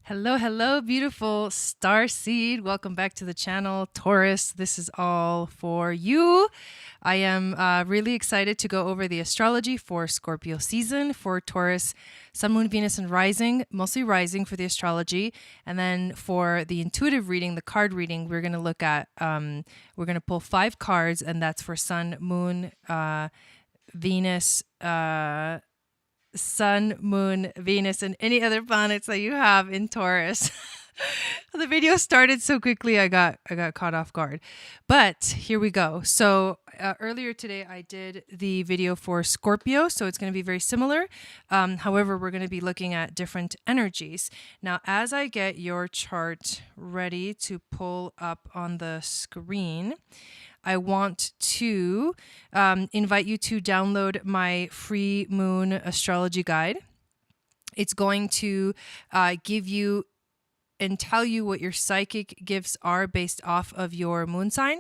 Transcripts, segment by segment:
Hello, hello, beautiful Starseed. Welcome back to the channel, Taurus. This is all for you. I am really excited to go over the astrology for Scorpio season, for Taurus, Sun, Moon, Venus, and Rising, mostly Rising for the astrology. And then for the intuitive reading, the card reading, we're going to look at, we're going to pull 5 cards, and that's for Sun, Moon, Venus, Sun, Moon, Venus, and any other planets that you have in Taurus. The video started so quickly, I got caught off guard. But here we go. So earlier today, I did the video for Scorpio, so it's going to be very similar. However, we're going to be looking at different energies. Now, as I get your chart ready to pull up on the screen, I want to invite you to download my free moon astrology guide. It's going to give you and tell you what your psychic gifts are based off of your moon sign.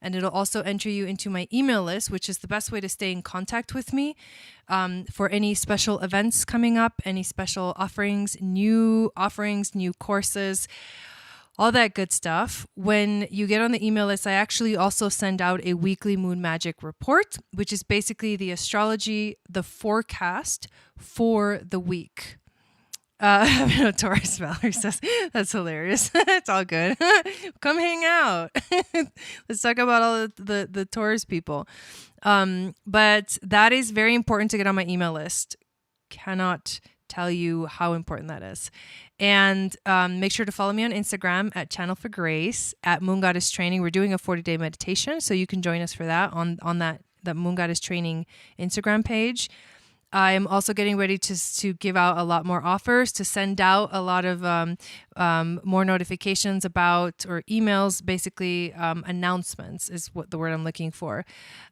And it'll also enter you into my email list, which is the best way to stay in contact with me for any special events coming up, any special offerings, new courses, all that good stuff. When you get on the email list, I actually also send out a weekly moon magic report, which is basically the astrology, the forecast for the week. Taurus Valerie says, that's hilarious. It's all good. Come hang out. Let's talk about all the Taurus people. But that is very important to get on my email list. Cannot tell you how important that is. And make sure to follow me on Instagram at Channel for Grace, at Moon Goddess Training. We're doing a 40-day meditation, so you can join us for that on that Moon Goddess Training Instagram page. I'm also getting ready to give out a lot more offers, to send out a lot of more notifications about, or emails, basically announcements is what the word I'm looking for,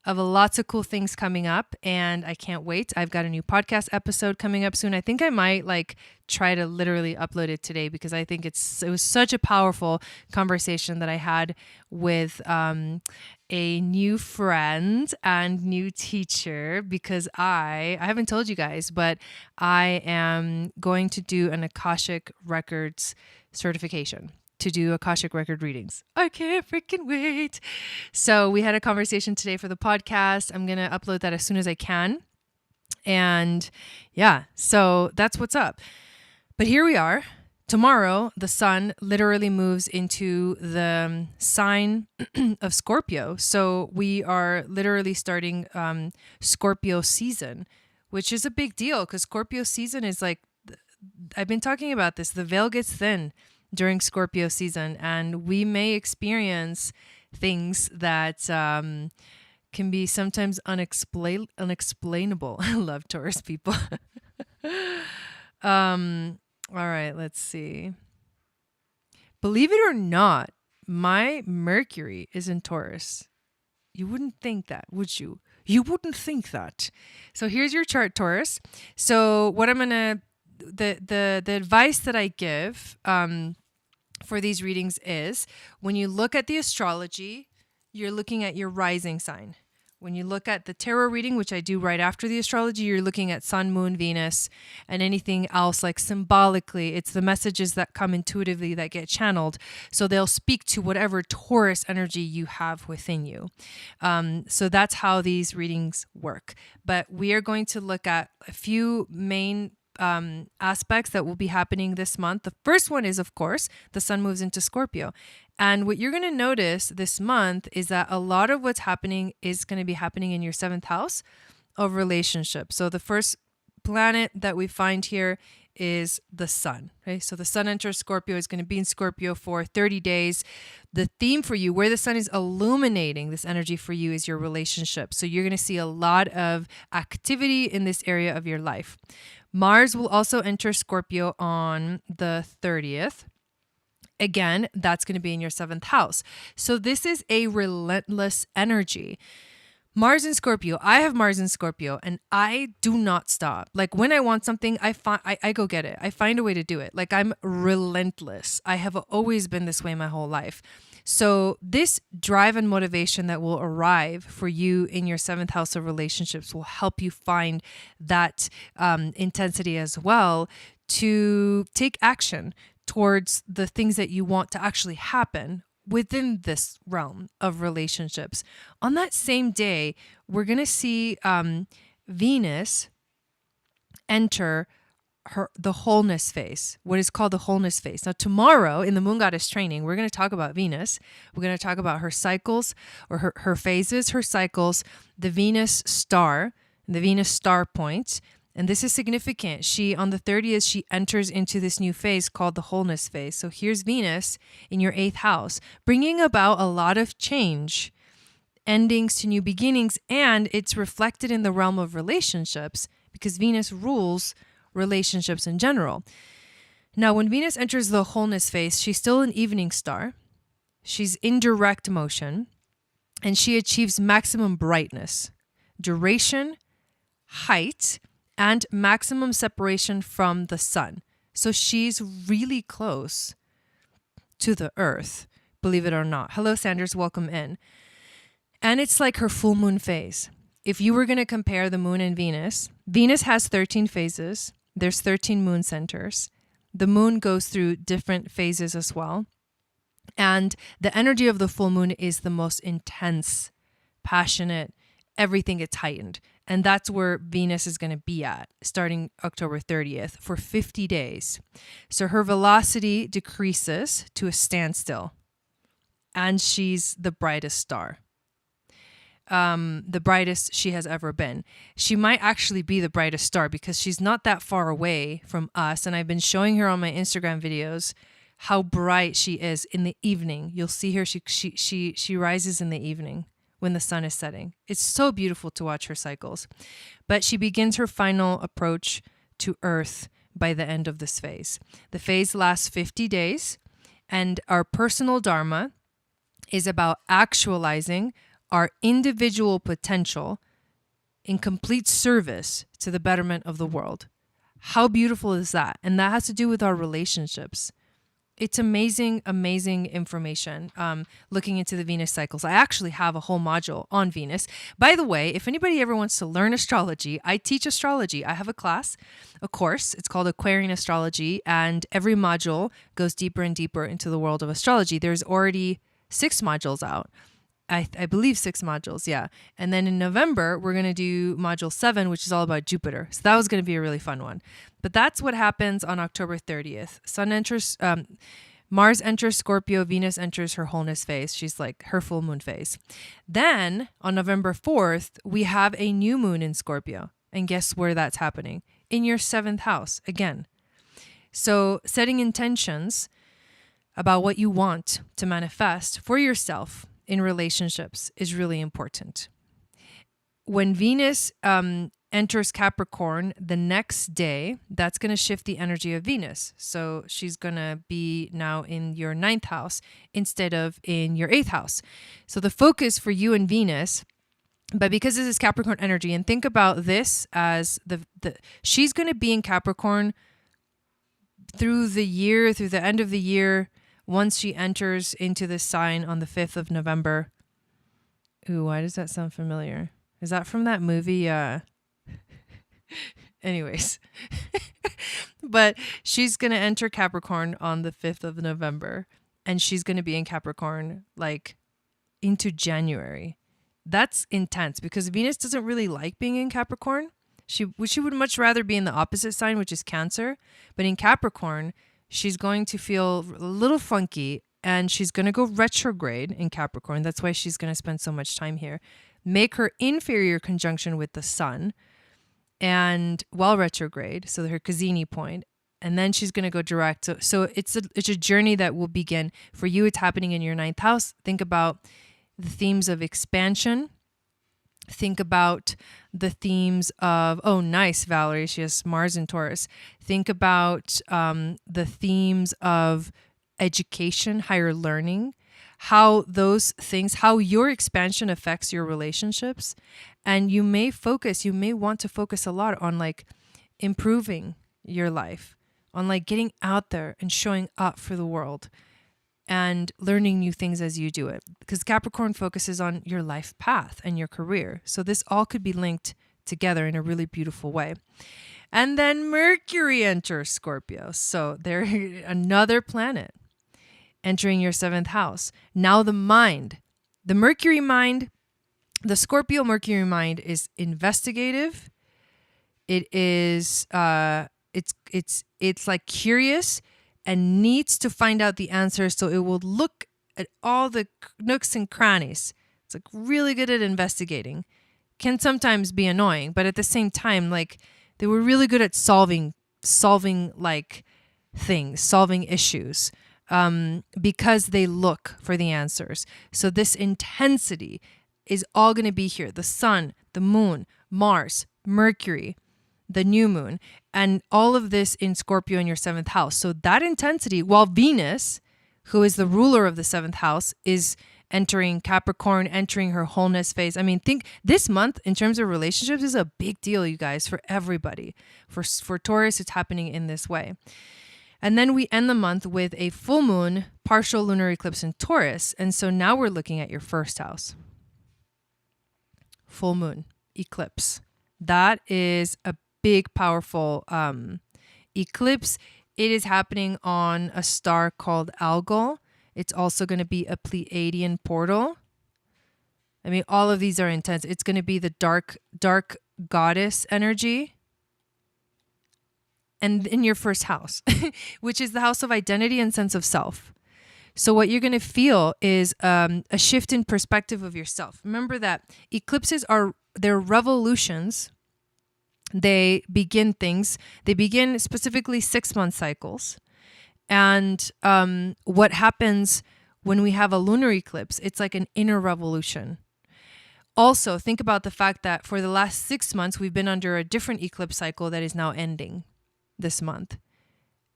of lots of cool things coming up. And I can't wait. I've got a new podcast episode coming up soon. I think I might try to literally upload it today, because I think it was such a powerful conversation that I had with a new friend and new teacher, because I haven't told you guys, but I am going to do an Akashic Records certification to do Akashic Record readings. I can't freaking wait. So we had a conversation today for the podcast. I'm going to upload that as soon as I can. And yeah, so that's what's up. But here we are. Tomorrow, the sun literally moves into the sign of Scorpio. So we are literally starting Scorpio season, which is a big deal, because Scorpio season is I've been talking about this, the veil gets thin during Scorpio season, and we may experience things that can be sometimes unexplainable. I love Taurus people. All right, let's see. Believe it or not, my Mercury is in Taurus. You wouldn't think that, would you? You wouldn't think that. So here's your chart, Taurus. So what I'm gonna, the advice that I give for these readings is, when you look at the astrology, you're looking at your rising sign. When you look at the tarot reading, which I do right after the astrology, you're looking at Sun, Moon, Venus, and anything else symbolically. It's the messages that come intuitively that get channeled. So they'll speak to whatever Taurus energy you have within you. So that's how these readings work. But we are going to look at a few main aspects that will be happening this month. The first one is, of course, the sun moves into Scorpio. And what you're going to notice this month is that a lot of what's happening is going to be happening in your 7th house of relationships. So the first planet that we find here is the sun. Okay, so the sun enters Scorpio, is going to be in Scorpio for 30 days. The theme for you, where the sun is illuminating this energy for you, is your relationship. So you're going to see a lot of activity in this area of your life. Mars will also enter Scorpio on the 30th. Again, that's going to be in your 7th house. So this is a relentless energy. Mars in Scorpio. I have Mars in Scorpio, and I do not stop. When I want something, I go get it. I find a way to do it. I'm relentless. I have always been this way my whole life. So this drive and motivation that will arrive for you in your 7th house of relationships will help you find that intensity as well, to take action, towards the things that you want to actually happen within this realm of relationships. On that same day, we're going to see Venus enter the wholeness phase, what is called the wholeness phase. Now, tomorrow in the Moon Goddess training, we're going to talk about Venus. We're going to talk about her cycles, or her phases, her cycles, the Venus star, the Venus star point. And this is significant. On the 30th, she enters into this new phase called the wholeness phase. So here's Venus in your 8th house, bringing about a lot of change, endings to new beginnings, and it's reflected in the realm of relationships because Venus rules relationships in general. Now, when Venus enters the wholeness phase, she's still an evening star. She's in direct motion, and she achieves maximum brightness, duration, height, and maximum separation from the sun. So she's really close to the earth, believe it or not. Hello, Sanders, welcome in. And it's like her full moon phase. If you were going to compare the moon and Venus, Venus has 13 phases. There's 13 moon centers. The moon goes through different phases as well. And the energy of the full moon is the most intense, passionate, everything gets heightened. And that's where Venus is going to be at starting October 30th for 50 days. So her velocity decreases to a standstill. And she's the brightest star. The brightest she has ever been. She might actually be the brightest star because she's not that far away from us. And I've been showing her on my Instagram videos how bright she is in the evening. You'll see her. She rises in the evening when the sun is setting. It's so beautiful to watch her cycles. But she begins her final approach to Earth by the end of this phase. The phase lasts 50 days, and our personal dharma is about actualizing our individual potential in complete service to the betterment of the world. How beautiful is that? And that has to do with our relationships. It's amazing, amazing information looking into the Venus cycles. I actually have a whole module on Venus. By the way, if anybody ever wants to learn astrology, I teach astrology. I have a course. It's called AQUARIAN Astrology, and every module goes deeper and deeper into the world of astrology. There's already 6 modules out. I believe 6 modules, yeah. And then in November, we're going to do module 7, which is all about Jupiter. So that was going to be a really fun one. But that's what happens on October 30th. Mars enters Scorpio, Venus enters her wholeness phase. She's like her full moon phase. Then on November 4th, we have a new moon in Scorpio. And guess where that's happening? In your 7th house again. So setting intentions about what you want to manifest for yourself in relationships is really important. When Venus enters Capricorn the next day, that's going to shift the energy of Venus. So she's going to be now in your 9th house instead of in your 8th house. So the focus for you and Venus, but because this is Capricorn energy, and think about this as she's going to be in Capricorn through the end of the year. Once she enters into this sign on the 5th of November. Ooh, why does that sound familiar? Is that from that movie? Anyways. But she's going to enter Capricorn on the 5th of November. And she's going to be in Capricorn like into January. That's intense because Venus doesn't really like being in Capricorn. She would much rather be in the opposite sign, which is Cancer. But in Capricorn, she's going to feel a little funky, and she's going to go retrograde in Capricorn. That's why she's going to spend so much time here. Make her inferior conjunction with the sun, and while retrograde, so her Cassini point, and then she's going to go direct. So it's a journey that will begin. For you, it's happening in your 9th house. Think about the themes of expansion. Think about the themes of, oh, nice, Valerie. She has Mars in Taurus. Think about the themes of education, higher learning, how those things, how your expansion affects your relationships. And you may want to focus a lot on like improving your life, on like getting out there and showing up for the world and learning new things as you do it. Because Capricorn focuses on your life path and your career. So this all could be linked together in a really beautiful way. And then Mercury enters Scorpio. So there, another planet entering your 7th house. Now the mind, the Mercury mind, the Scorpio Mercury mind is investigative. It is, it's like curious and needs to find out the answers. So it will look at all the nooks and crannies. It's like really good at investigating. Can sometimes be annoying, but at the same time, like they were really good at solving like things, solving issues, because they look for the answers. So this intensity is all going to be here. The sun, the moon, Mars, Mercury, the new moon, and all of this in Scorpio in your 7th house. So that intensity, while Venus, who is the ruler of the 7th house, is entering Capricorn, entering her wholeness phase. I mean, think this month in terms of relationships is a big deal, you guys, for everybody. For Taurus, it's happening in this way. And then we end the month with a full moon, partial lunar eclipse in Taurus. And so now we're looking at your 1st house. Full moon, eclipse. That is a big, powerful eclipse. It is happening on a star called Algol. It's also going to be a Pleiadian portal. I mean, all of these are intense. It's going to be the dark goddess energy. And in your 1st house, which is the house of identity and sense of self. So what you're going to feel is a shift in perspective of yourself. Remember that eclipses they're revolutions. They begin things. They begin specifically 6-month cycles. And what happens when we have a lunar eclipse, it's like an inner revolution. Also, think about the fact that for the last 6 months, we've been under a different eclipse cycle that is now ending this month.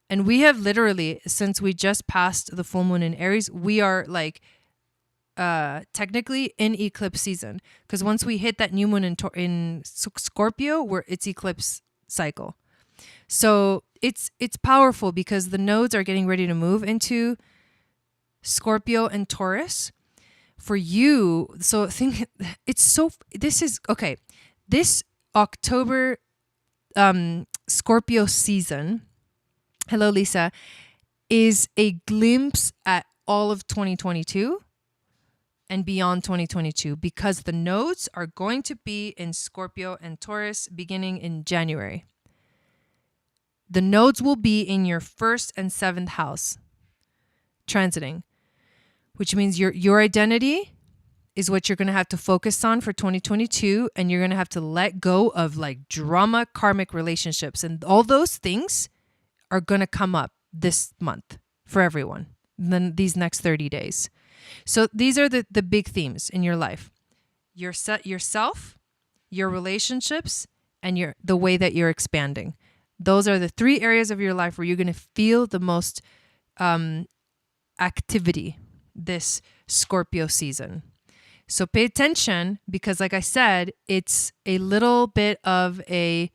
And we have literally, since we just passed the full moon in Aries, we are like technically in eclipse season. Because once we hit that new moon in Scorpio, it's eclipse cycle. So it's powerful because the nodes are getting ready to move into Scorpio and Taurus. For you, so think this October Scorpio season, hello Lisa, is a glimpse at all of 2022 and beyond 2022 because the nodes are going to be in Scorpio and Taurus beginning in January. The nodes will be in your 1st and 7th house transiting, which means your identity is what you're going to have to focus on for 2022. And you're going to have to let go of like drama, karmic relationships. And all those things are going to come up this month for everyone, then these next 30 days. So these are the big themes in your life. Yourself, your relationships, and the way that you're expanding. Those are the 3 areas of your life where you're going to feel the most activity this Scorpio season. So pay attention because, like I said, it's a little bit of a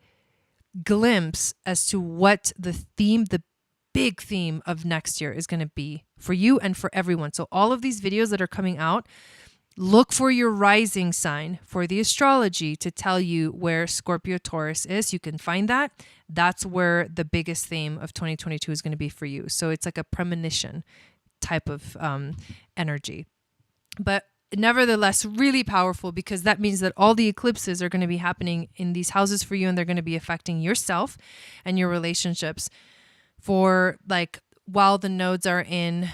glimpse as to what the big theme of next year is going to be for you and for everyone. So all of these videos that are coming out, look for your rising sign for the astrology to tell you where Scorpio Taurus is. You can find that. That's where the biggest theme of 2022 is going to be for you. So it's like a premonition type of energy. But nevertheless, really powerful because that means that all the eclipses are going to be happening in these houses for you and they're going to be affecting yourself and your relationships for like while the nodes are in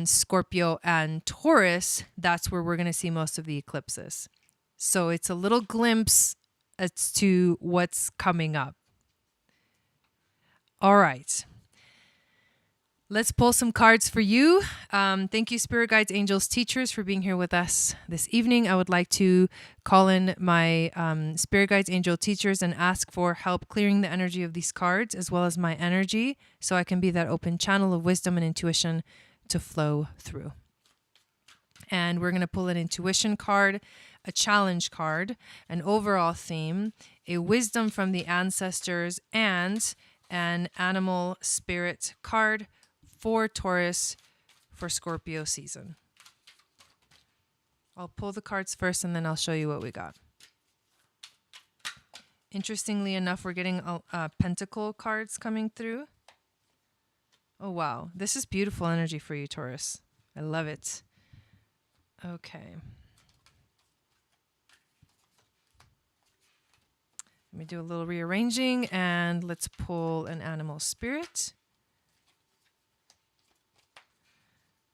Scorpio and Taurus, that's where we're going to see most of the eclipses. So it's a little glimpse as to what's coming up. All right. Let's pull some cards for you. Thank you, Spirit Guides, Angels, Teachers, for being here with us this evening. I would like to call in my Spirit Guides, Angel Teachers and ask for help clearing the energy of these cards as well as my energy so I can be that open channel of wisdom and intuition to flow through. And we're going to pull an intuition card, a challenge card, an overall theme, a wisdom from the ancestors, and an animal spirit card for Taurus for Scorpio season. I'll pull the cards first and then I'll show you what we got. Interestingly enough, we're getting pentacle cards coming through. Oh, wow. This is beautiful energy for you, Taurus. I love it. Okay. Let me do a little rearranging and let's pull an animal spirit.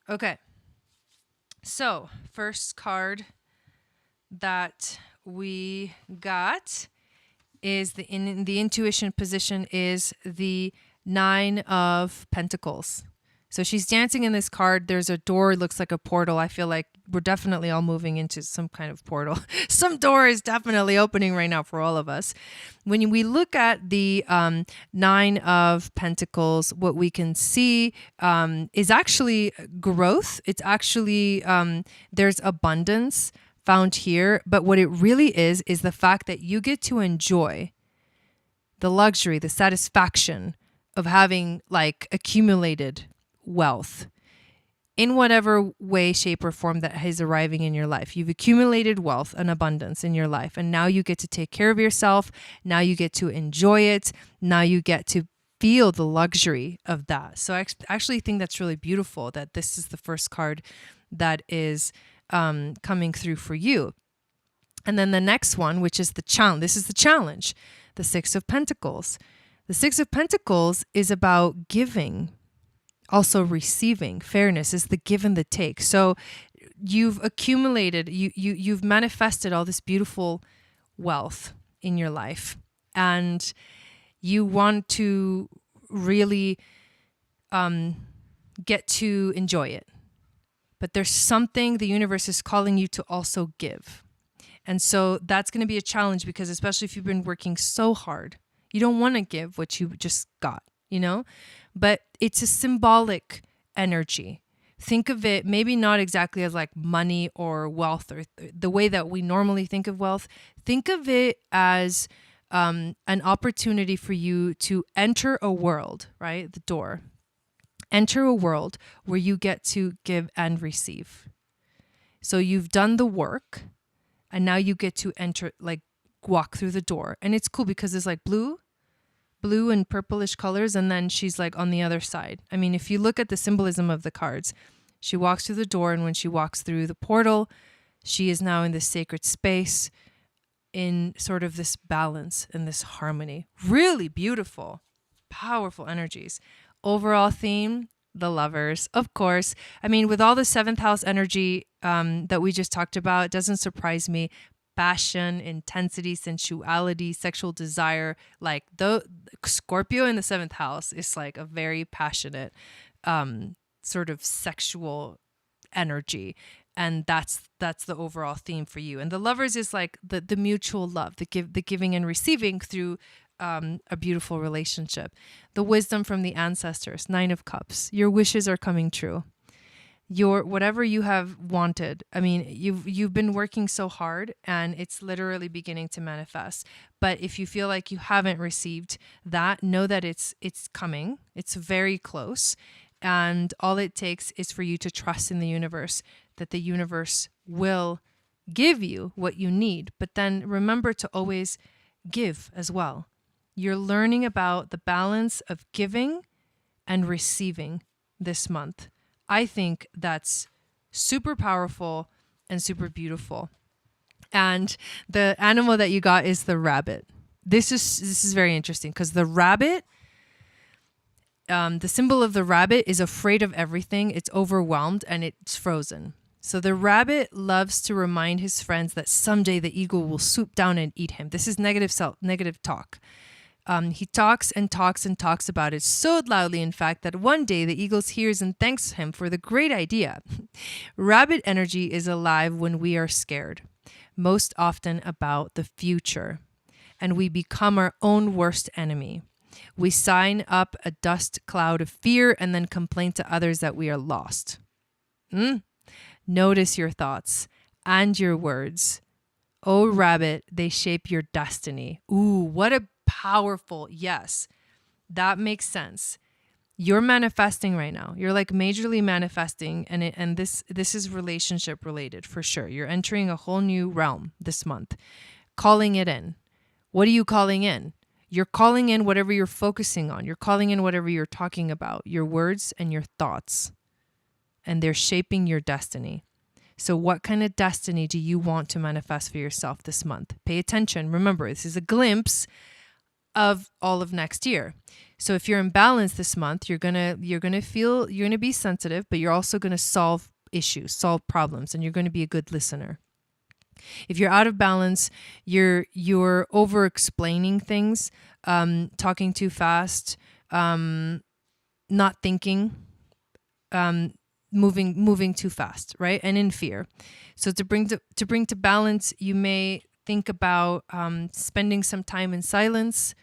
Okay. So, first card that we got is in the intuition position is the Nine of Pentacles. So she's dancing in this card. There's a door, looks like a portal. I feel like we're definitely all moving into some kind of portal. Some door is definitely opening right now for all of us. When we look at the Nine of Pentacles, what we can see is actually growth. It's actually, there's abundance found here. But what it really is the fact that you get to enjoy the luxury, the satisfaction of having like accumulated wealth in whatever way, shape, or form that is arriving in your life. You've accumulated wealth and abundance in your life, and now you get to take care of yourself. Now you get to enjoy it. Now you get to feel the luxury of that. So I actually think that's really beautiful that this is the first card that is coming through for you. And then the next one, which is the challenge. This is the challenge, the Six of Pentacles. The Six of Pentacles is about giving, also receiving. Fairness is the give and the take. So you've accumulated, you've manifested all this beautiful wealth in your life, and you want to really get to enjoy it. But there's something the universe is calling you to also give. And so that's going to be a challenge, because especially if you've been working so hard, you don't want to give what you just got, you know? But it's a symbolic energy. Think of it maybe not exactly as like money or wealth or the way that we normally think of wealth. Think of it as an opportunity for you to enter a world, right? The door. Enter a world where you get to give and receive. So you've done the work, and now you get to enter, like walk through the door. And it's cool because it's like blue and purplish colors, and then she's like on the other side. I mean, if you look at the symbolism of the cards, she walks through the door, and when she walks through the portal, she is now in this sacred space, in sort of this balance and this harmony. Really beautiful, powerful energies. Overall theme, the Lovers, of course. I mean, with all the seventh house energy that we just talked about, it doesn't surprise me. Passion, intensity, sensuality, sexual desire. Like the Scorpio in the seventh house is like a very passionate sort of sexual energy. And that's the overall theme for you. And the Lovers is like the mutual love, the giving and receiving through a beautiful relationship. The wisdom from the ancestors, Nine of Cups. Your wishes are coming true. Your whatever you have wanted. I mean, you've been working so hard, and it's literally beginning to manifest. But if you feel like you haven't received that, know that it's coming. It's very close. And all it takes is for you to trust in the universe, that the universe will give you what you need. But then remember to always give as well. You're learning about the balance of giving and receiving this month. I think that's super powerful and super beautiful. And the animal that you got is the rabbit. This is very interesting, because the rabbit, the symbol of the rabbit is afraid of everything. It's overwhelmed and it's frozen. So the rabbit loves to remind his friends that someday the eagle will swoop down and eat him. This is negative talk. He talks and talks and talks about it so loudly, in fact, that one day the eagle hears and thanks him for the great idea. Rabbit energy is alive when we are scared, most often about the future, and we become our own worst enemy. We sign up a dust cloud of fear and then complain to others that we are lost. Notice your thoughts and your words. Oh, rabbit, they shape your destiny. Ooh, what a powerful, yes, that makes sense. You're manifesting right now. You're like majorly manifesting, and this is relationship related for sure. You're entering a whole new realm this month, calling it in. What are you calling in? You're calling in whatever you're focusing on. You're calling in whatever you're talking about, your words and your thoughts, and they're shaping your destiny. So what kind of destiny do you want to manifest for yourself this month? Pay attention. Remember, this is a glimpse of all of next year. So if you're in balance this month, you're gonna be sensitive, but you're also gonna solve issues, solve problems, and you're gonna be a good listener. If you're out of balance, you're over explaining things, talking too fast, not thinking, moving too fast, right? And in fear. So to bring to balance, you may think about spending some time in silence,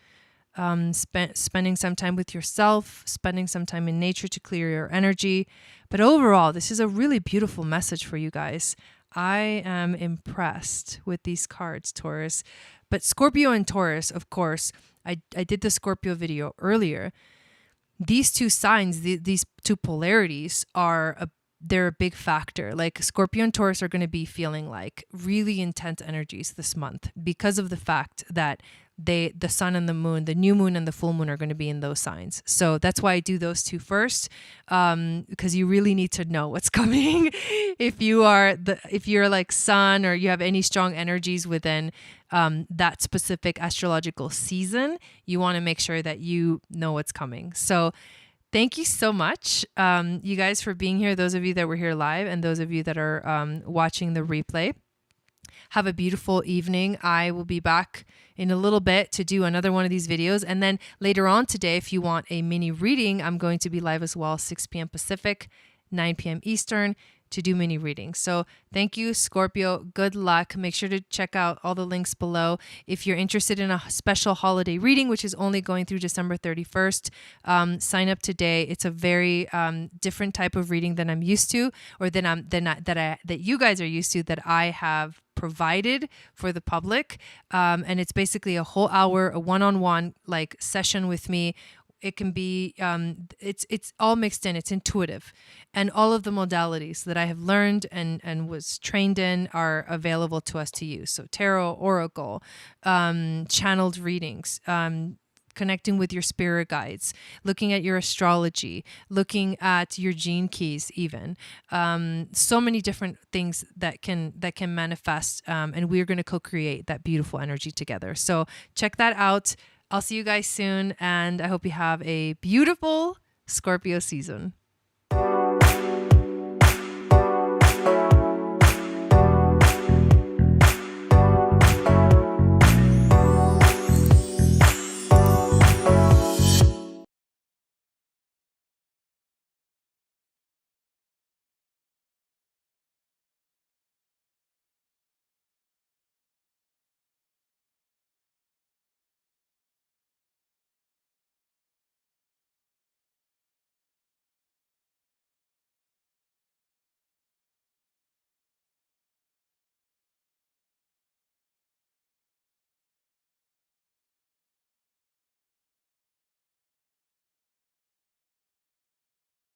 spending some time with yourself, spending some time in nature to clear your energy. But overall, this is a really beautiful message for you guys. I am impressed with these cards, Taurus. But Scorpio and Taurus, of course, I did the Scorpio video earlier. These two signs, these two polarities they're a big factor. Like Scorpio and Taurus are going to be feeling like really intense energies this month because of the fact that the sun and the moon, the new moon and the full moon are going to be in those signs. So that's why I do those two first, because you really need to know what's coming. If you're like sun, or you have any strong energies within that specific astrological season, you want to make sure that you know what's coming. So thank you so much, you guys, for being here. Those of you that were here live and those of you that are watching the replay. Have a beautiful evening. I will be back in a little bit to do another one of these videos. And then later on today, if you want a mini reading, I'm going to be live as well, 6 p.m. Pacific, 9 p.m. Eastern, to do mini readings. So thank you, Scorpio. Good luck. Make sure to check out all the links below. If you're interested in a special holiday reading, which is only going through December 31st, sign up today. It's a very different type of reading than I'm used to, or that you guys are used to, that I have provided for the public. And it's basically a whole hour, a one-on-one like session with me. It can be, it's all mixed in. It's intuitive. And all of the modalities that I have learned and was trained in are available to us to use. So tarot, oracle, channeled readings, connecting with your spirit guides, looking at your astrology, looking at your gene keys, even so many different things that can manifest, and we're going to co-create that beautiful energy together. So check that out. I'll see you guys soon, and I hope you have a beautiful Scorpio season.